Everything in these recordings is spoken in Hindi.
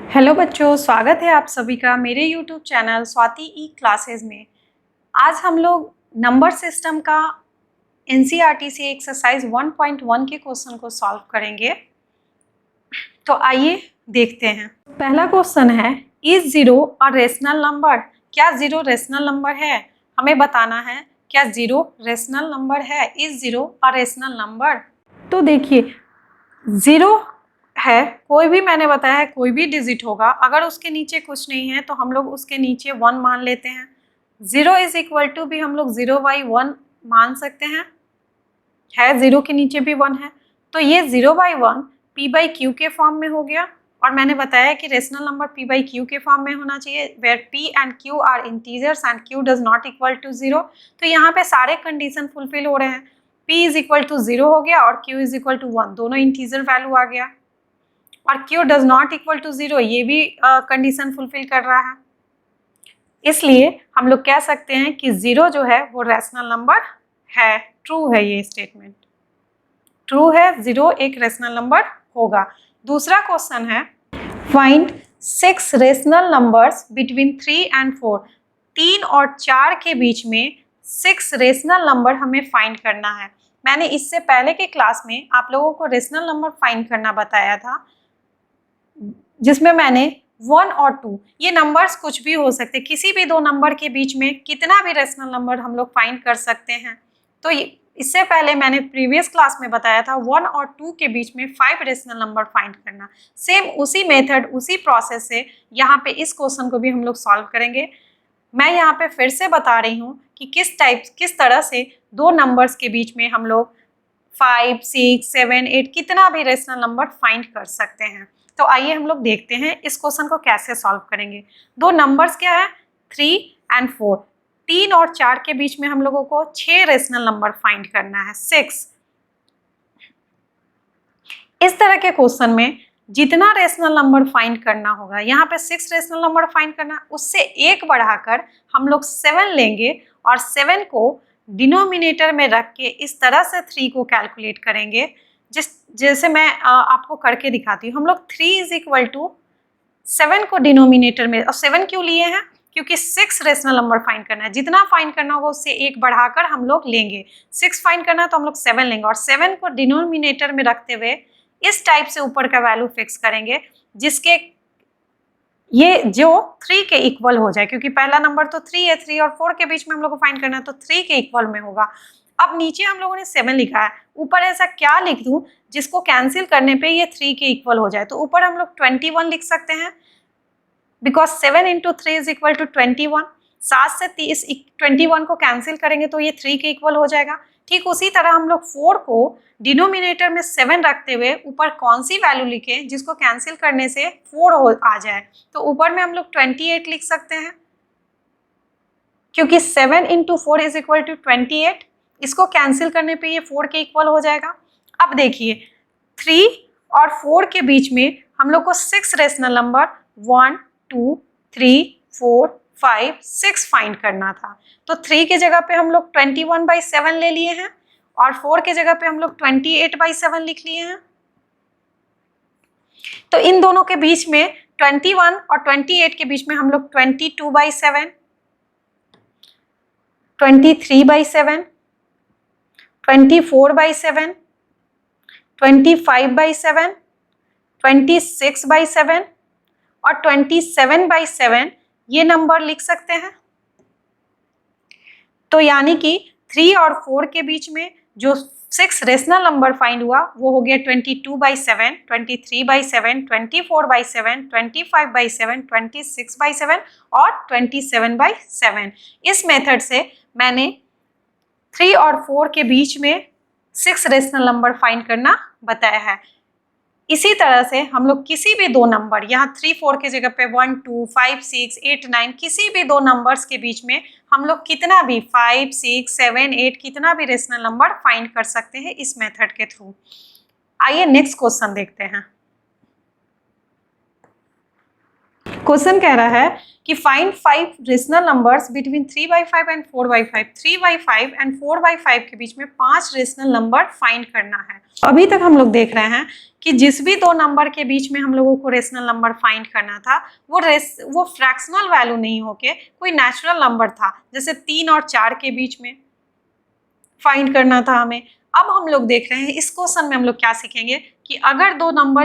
हेलो बच्चों, स्वागत है आप सभी का मेरे YouTube चैनल स्वाति ई क्लासेस में। आज हम लोग नंबर सिस्टम का NCERT से एक्सरसाइज 1.1 के क्वेश्चन को सॉल्व करेंगे। तो आइए देखते हैं। पहला क्वेश्चन है, is zero a rational number? क्या जीरो रेशनल नंबर है? हमें बताना है क्या जीरो रेशनल नंबर है। Is zero a rational number? तो देखिए, जीरो है, कोई भी, मैंने बताया है कोई भी डिजिट होगा, अगर उसके नीचे कुछ नहीं है तो हम लोग उसके नीचे 1 मान लेते हैं। 0 इज इक्वल टू भी हम लोग 0/1 मान सकते हैं, है 0 के नीचे भी 1 है, तो ये 0/1 p/q के फॉर्म में हो गया। और मैंने बताया कि रेशनल नंबर p/q के फॉर्म में होना चाहिए, where p and q are integers and q does not equal to 0। तो यहाँ पे सारे कंडीशन फुलफिल हो रहे हैं, p इज इक्वल टू 0 हो गया और q इज इक्वल टू 1, दोनों इंटीजर वैल्यू आ गया। और q does not equal to 0, ये भी कंडीशन फुलफिल कर रहा है। इसलिए हम लोग कह सकते हैं कि 0 जो है वो रैशनल नंबर है। ट्रू है, ये स्टेटमेंट ट्रू है, 0 एक रैशनल नंबर होगा। दूसरा क्वेश्चन है, find 6 rational numbers between 3 and 4। 3 और 4 के बीच में 6 रैशनल नंबर हमें फाइंड करना है। मैंने इससे पहले के क्लास में आप लोगों को रैशनल नंबर फाइंड करना बताया था, जिसमें मैंने 1 और 2, ये नंबर्स कुछ भी हो सकते, किसी भी दो नंबर के बीच में कितना भी रैशनल नंबर हम लोग फाइंड कर सकते हैं। तो इससे पहले मैंने प्रीवियस क्लास में बताया था 1 और 2 के बीच में 5 रैशनल नंबर फाइंड करना। सेम उसी मेथड, उसी प्रोसेस से यहाँ पे इस क्वेश्चन को भी हम लोग सॉल्व करेंगे। मैं यहाँ पे फिर से बता रही हूँ कि किस तरह से दो नंबर्स के बीच में हम लोग 5, 6, 7, 8 कितना भी रैशनल नंबर फाइंड कर सकते हैं। तो आइए हम लोग देखते हैं इस क्वेश्चन को कैसे सॉल्व करेंगे। दो नंबर्स क्या है, 3 एंड 4। 3 और 4 के बीच में हम लोगों को 6 रैशनल नंबर फाइंड करना है, 6। इस तरह के क्वेश्चन में जितना रैशनल नंबर फाइंड करना होगा, यहाँ पे 6 रैशनल नंबर फाइंड करना, उससे एक बढ़ाकर हम लोग 7 लेंगे और 7 को डिनोमिनेटर में रख के इस तरह से 3 को कैलकुलेट करेंगे, जैसे मैं आपको करके दिखाती हूँ। हम लोग 3 इज इक्वल टू 7 को डिनोमिनेटर में, और 7 क्यों लिए हैं, क्योंकि 6 रैशनल नंबर फाइंड करना है, जितना फाइंड करना होगा उससे एक बढ़ाकर हम लोग लेंगे। 6 फाइंड करना है तो हम लोग 7 लेंगे और 7 को डिनोमिनेटर में रखते हुए इस टाइप से ऊपर का वैल्यू फिक्स करेंगे, जिसके ये जो 3 के इक्वल हो जाए, क्योंकि पहला नंबर तो 3 है, 3 और 4 के बीच में हम लोग को फाइंड करना है, तो 3 के इक्वल में होगा। अब नीचे हम लोगों ने 7 लिखा है, ऊपर ऐसा क्या लिख दूं जिसको कैंसिल करने पे ये 3 के इक्वल हो जाए। तो ऊपर हम लोग 21 लिख सकते हैं, because 7 into 3 is equal to 21। 7 से 21 को कैंसिल करेंगे तो ये 3 के इक्वल हो जाएगा। ठीक उसी तरह हम लोग 4 को डिनोमिनेटर में 7 रखते हुए ऊपर कौन सी वैल्यू लिखे जिसको कैंसिल करने से 4 आ जाए, तो ऊपर में हम लोग 28 लिख सकते हैं, क्योंकि 7 इंटू 4 इज इक्वल टू 28। इसको कैंसिल करने पे ये 4 के इक्वल हो जाएगा। अब देखिए, 3 और 4 के बीच में हम लोग को 6 रैशनल नंबर 1, 2, 3, 4, 5, 6 फाइंड करना था। तो 3 के जगह पे हम लोग 21/7 ले लिए हैं और 4 के जगह पे हम लोग 28/7 लिख लिए हैं। तो इन दोनों के बीच में 21 और 28 के बीच में हम लोग 22/7, 23/7, 24/7, 25/7, 26/7 और 27/7 ये नंबर लिख सकते हैं। तो यानी कि 3 और 4 के बीच में जो 6 रैशनल नंबर फाइंड हुआ वो हो गया 22/7, 23/7, 24/7, 25/7, 26/7 और 27/7। इस मेथड से मैंने 3 और 4 के बीच में 6 रैशनल नंबर फाइंड करना बताया है। इसी तरह से हम लोग किसी भी दो नंबर, यहाँ 3, 4 की जगह पे 1, 2, 5, 6, 8, 9, किसी भी दो नंबर्स के बीच में हम लोग कितना भी 5, 6, 7, 8 कितना भी रैशनल नंबर फाइंड कर सकते हैं इस मेथड के थ्रू। आइए नेक्स्ट क्वेश्चन देखते हैं। क्वेश्चन कह रहा है कि find 5 rational numbers between 3/5 and 4/5। 3/5 and 4/5 के बीच में 5 रेशनल नंबर फाइंड करना है। अभी तक हम लोग देख रहे हैं कि जिस भी दो नंबर के बीच में हम लोगों को रेशनल नंबर फाइंड करना था वो फ्रैक्शनल वैल्यू नहीं होके कोई नेचुरल नंबर था, जैसे 3 और 4 के बीच में फाइंड करना था हमें। अब हम लोग देख रहे हैं इस क्वेश्चन में हम लोग क्या सीखेंगे कि अगर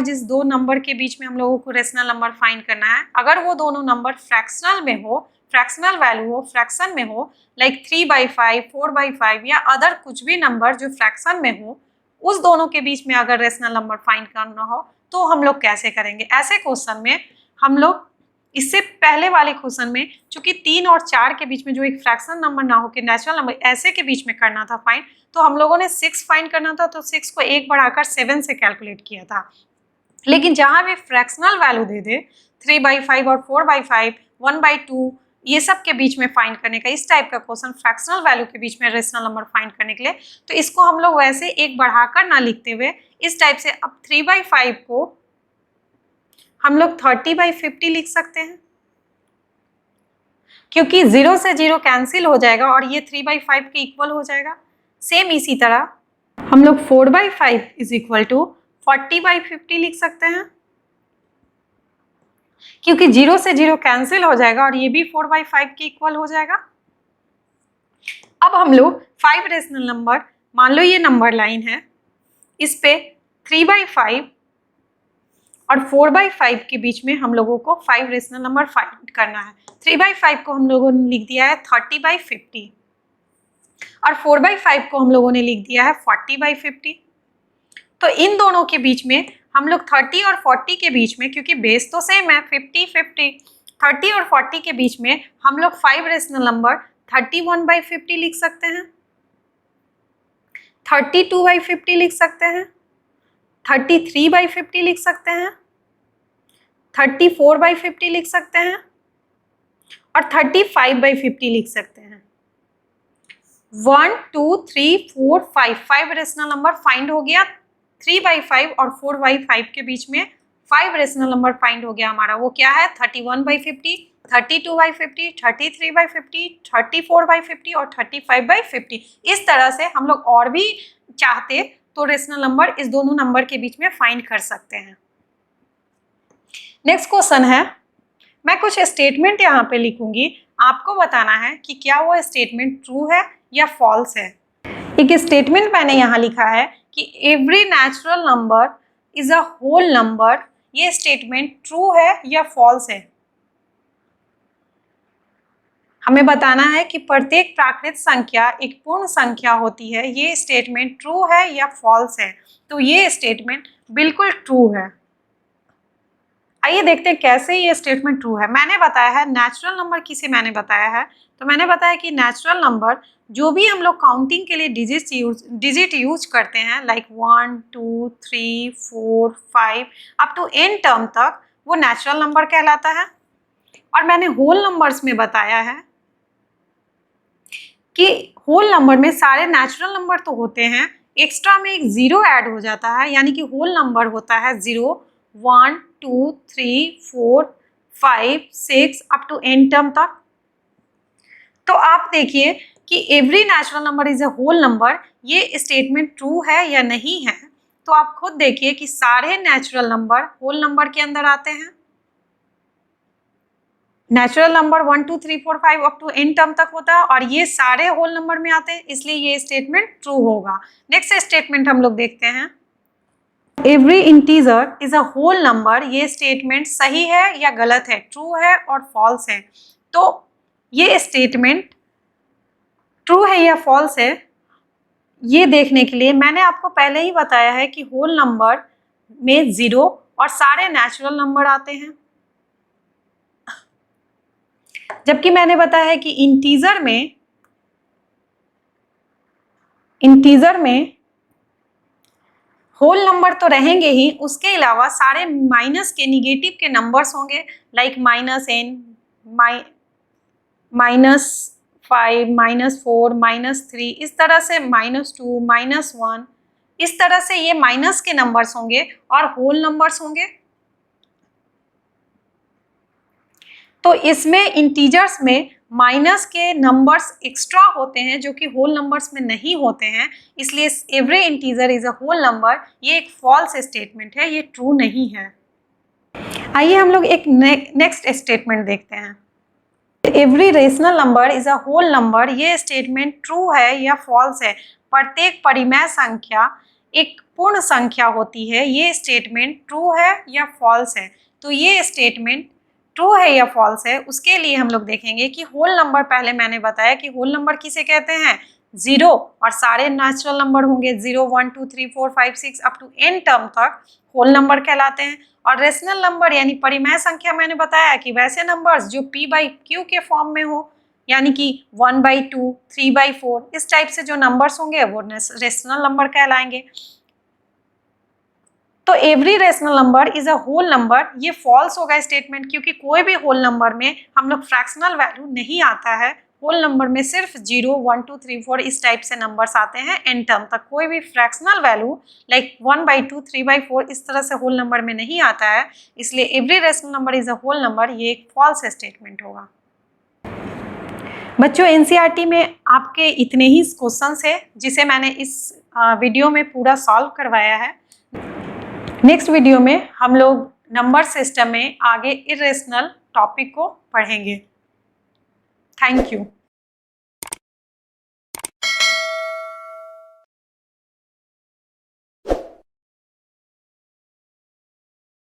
जिस दो नंबर के बीच में हम लोगों को रेशनल नंबर फाइंड करना है, अगर वो दोनों नंबर फ्रैक्शनल में हो, फ्रैक्शनल वैल्यू हो, फ्रैक्शन में हो, लाइक 3/5, 4/5 या अदर कुछ भी नंबर जो फ्रैक्शन में हो, उस दोनों के बीच में अगर रेशनल नंबर फाइंड करना हो तो हम लोग कैसे करेंगे। ऐसे क्वेश्चन में हम लोग इससे पहले वाले क्वेश्चन में चूंकि 3 और 4 के बीच में जो एक फ्रैक्शन नंबर ना हो के नेचुरल नंबर ऐसे के बीच में करना था फाइंड, तो हम लोगों ने 6 फाइंड करना था, तो 6 को 1 बढ़ाकर 7 से कैलकुलेट किया था। लेकिन जहां भी फ्रैक्शनल वैल्यू दे दे 3/5 और 4/5, 1/2 ये सब के बीच में फाइंड करने का, इस टाइप का क्वेश्चन फ्रैक्शनल वैल्यू के बीच में रेशनल नंबर फाइंड करने के लिए, तो इसको हम लोग वैसे 1 बढ़ाकर ना लिखते हुए इस टाइप से अब 3/5 को हम लोग 30/50 लिख सकते हैं, क्योंकि 0 से 0 कैंसिल हो जाएगा और ये 3/5 के इक्वल हो जाएगा। सेम इसी तरह हम लोग 4/5 इज इक्वल टू 40/50 लिख सकते हैं, क्योंकि 0 से 0 कैंसिल हो जाएगा और ये भी 4/5 के इक्वल हो जाएगा। अब हम लोग 5 रेशनल नंबर, मान लो ये नंबर लाइन है, इस पे 3/5 और 4/5 के बीच में हम लोगों को 5 रेशनल नंबर फाइंड करना है। 3/5 को हम लोगों ने लिख दिया है 30/50 और 4/5 को हम लोगों ने लिख दिया है 40/50। तो इन दोनों के बीच में हम लोग 30 और 40 के बीच में, क्योंकि बेस तो सेम है 50-50, 30 और 40 के बीच में हम लोग 5 रेशनल नंबर 31/50 लिख सकते हैं, 32/50 लिख सकते हैं, 33/50 लिख सकते हैं, 34/50 लिख सकते हैं और 35/50 लिख सकते हैं। 1 2 3 4 5 5 रेशनल नंबर फाइंड हो गया। 3/5 और 4/5 के बीच में 5 रेशनल नंबर फाइंड हो गया हमारा। वो क्या है 31/50, 32/50, 33/50, 34/50 और 35/50। इस तरह से हम लोग और भी चाहते तो रेशनल नंबर इस दोनों नंबर के बीच में फाइंड कर सकते हैं। नेक्स्ट क्वेश्चन है, मैं कुछ स्टेटमेंट यहाँ पे लिखूंगी, आपको बताना है कि क्या वो स्टेटमेंट ट्रू है या फॉल्स है। एक स्टेटमेंट मैंने यहाँ लिखा है कि every natural number is a whole number, ये स्टेटमेंट ट्रू है या फॉल्स है। हमें बताना है कि प्रत्येक प्राकृत संख्या एक पूर्ण संख्या होती है, ये स्टेटमेंट ट्रू है या फॉल्स है। तो ये स्टेटमेंट बिल्कुल ट्रू है। आइए देखते हैं कैसे ये स्टेटमेंट ट्रू है। मैंने बताया है नेचुरल नंबर किसे मैंने बताया है, तो मैंने बताया कि नेचुरल नंबर जो भी हम लोग काउंटिंग के लिए डिजिट यूज करते हैं, like 1 2 3 4 5 up to n term तक, वो नेचुरल नंबर कहलाता है। और मैंने होल नंबर्स में बताया है कि होल नंबर में सारे नेचुरल नंबर तो होते हैं, एक्स्ट्रा में एक 0 ऐड हो जाता है, यानी कि होल नंबर होता है 0 1 2 3 4 5 6 अप टू n टर्म तक। तो आप देखिए कि every natural number is a whole number, ये स्टेटमेंट ट्रू है या नहीं है। तो आप खुद देखिए कि सारे नेचुरल नंबर होल नंबर के अंदर आते हैं। Natural number 1 2 3 4 5 up to n term तक होता है और ये सारे होल नंबर में आते हैं, इसलिए ये स्टेटमेंट ट्रू होगा। नेक्स्ट स्टेटमेंट हम लोग देखते हैं, every integer is a whole number, ये स्टेटमेंट सही है या गलत है, ट्रू है और फॉल्स है। तो ये स्टेटमेंट ट्रू है या फॉल्स है, ये देखने के लिए मैंने आपको पहले ही बताया है कि होल नंबर में 0 और सारे नेचुरल नंबर आते हैं, जबकि मैंने बताया है कि इंटीजर में होल नंबर तो रहेंगे ही, उसके अलावा सारे माइनस के निगेटिव के नंबर्स होंगे, लाइक -n, -5, -4, -3, इस तरह से -2, -1, इस तरह से ये माइनस के नंबर्स होंगे और होल नंबर्स होंगे। तो इसमें इंटीजर्स में माइनस के नंबर्स एक्स्ट्रा होते हैं जो कि होल नंबर्स में नहीं होते हैं, इसलिए every integer is a whole number. ये एक फॉल्स स्टेटमेंट है, ये ट्रू नहीं है। आइए हम लोग एक नेक्स्ट स्टेटमेंट देखते हैं। Every rational number is a whole number, ये स्टेटमेंट ट्रू है या फॉल्स है? प्रत्येक परिमेय संख्या एक पूर्ण संख्या होती है, ये स्टेटमेंट ट्रू है या फॉल्स है? तो ये स्टेटमेंट ट्रू है या फॉल्स है, उसके लिए हम लोग देखेंगे कि होल नंबर, पहले मैंने बताया कि होल नंबर किसे कहते हैं? जीरो, और सारे नेचुरल नंबर होंगे 0 1 2 3 4 5 6 अप टू n टर्म तक होल नंबर कहलाते हैं। और रेशनल नंबर यानी परिमेय संख्या, मैंने बताया कि वैसे नंबर्स जो p/q के फॉर्म में हो, यानी कि 1/2 3/4 इस टाइप से जो नंबर्स होंगे वो रेशनल नंबर कहलाएंगे। तो every rational number is a whole number, ये फॉल्स होगा स्टेटमेंट, क्योंकि कोई भी होल नंबर में हम लोग फ्रैक्शनल वैल्यू नहीं आता है। होल नंबर में सिर्फ 0 1 2 3 4 इस टाइप से नंबर्स आते हैं एन टर्म तक। कोई भी फ्रैक्शनल वैल्यू लाइक 1/2 3/4 इस तरह से होल नंबर में नहीं आता है, इसलिए every rational number is a whole number, ये एक फॉल्स स्टेटमेंट होगा। बच्चों, एनसीईआरटी में आपके इतने ही क्वेश्चंस है जिसे मैंने इस वीडियो में पूरा सॉल्व करवाया है। नेक्स्ट वीडियो में हम लोग नंबर सिस्टम में आगे इरेशनल टॉपिक को पढ़ेंगे। Thank you.